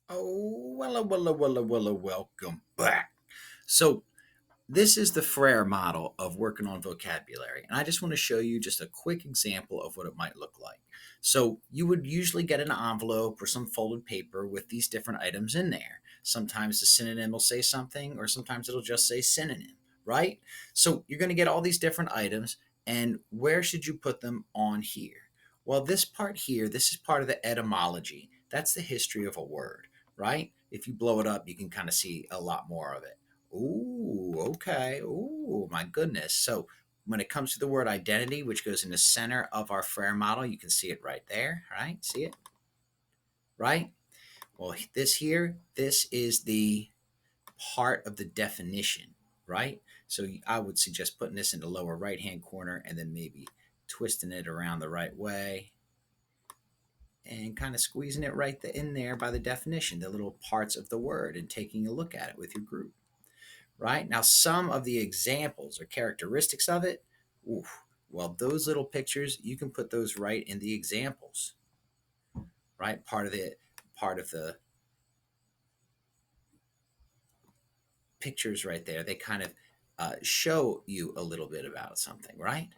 Oh, welcome back. So, this is the Frayer model of working on vocabulary. And I just want to show you just a quick example of what it might look like. So, you would usually get an envelope or some folded paper with these different items in there. Sometimes the synonym will say something, or sometimes it'll just say synonym, right? So, you're going to get all these different items, and where should you put them on here? Well, this part here, this is part of the etymology. That's the history of a word, right? If you blow it up, you can kind of see a lot more of it. Ooh, okay. Ooh, my goodness. So when it comes to the word identity, which goes in the center of our Frayer model, you can see it right there, right? See it, right? Well, this here, this is the part of the definition, right? So I would suggest putting this in the lower right-hand corner and then maybe twisting it around the right way and kind of squeezing it right in there by the definition, the little parts of the word, and taking a look at it with your group. Right? Now, some of the examples or characteristics of it, oof, well, those little pictures, you can put those right in the examples, right? Part of the pictures right there, they kind of show you a little bit about something, right?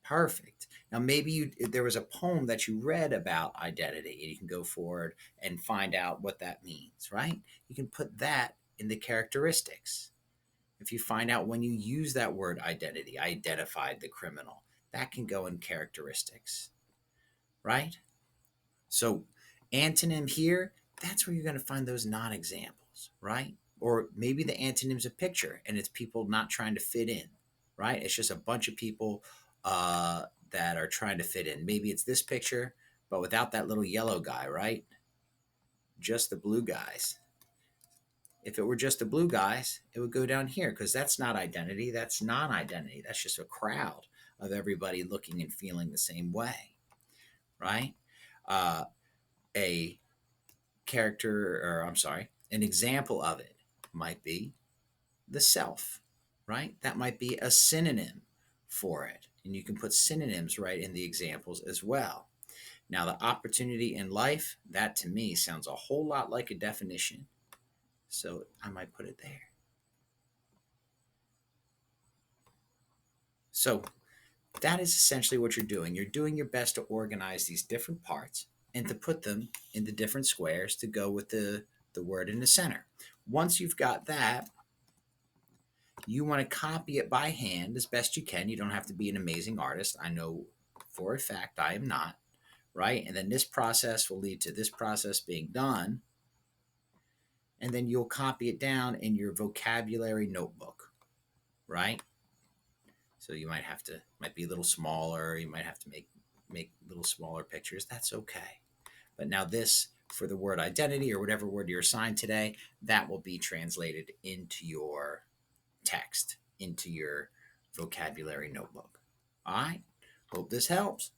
Perfect. Now, maybe there was a poem that you read about identity, and you can go forward and find out what that means, right? You can put that in the characteristics. If you find out when you use that word identity, identified the criminal, that can go in characteristics, right? So, antonym here, that's where you're going to find those non examples, right? Or maybe the antonym's a picture and it's people not trying to fit in, right? It's just a bunch of people that are trying to fit in. Maybe it's this picture, but without that little yellow guy, right? Just the blue guys. If it were just the blue guys, it would go down here because that's not identity. That's non identity. That's just a crowd of everybody looking and feeling the same way, right? Uh, a character, or I'm sorry, an example of it might be the self, right? That might be a synonym for it. And you can put synonyms right in the examples as well. Now, the opportunity in life, that to me sounds a whole lot like a definition. So I might put it there. So that is essentially what you're doing. You're doing your best to organize these different parts and to put them in the different squares to go with the word in the center. Once you've got that, you want to copy it by hand as best you can. You don't have to be an amazing artist. I know for a fact I am not, right? And then this process will lead to this process being done. And then you'll copy it down in your vocabulary notebook, right? So you might be a little smaller. You might have to make little smaller pictures. That's okay. But now this for the word identity or whatever word you're assigned today, that will be translated into your text, into your vocabulary notebook. All right. Hope this helps.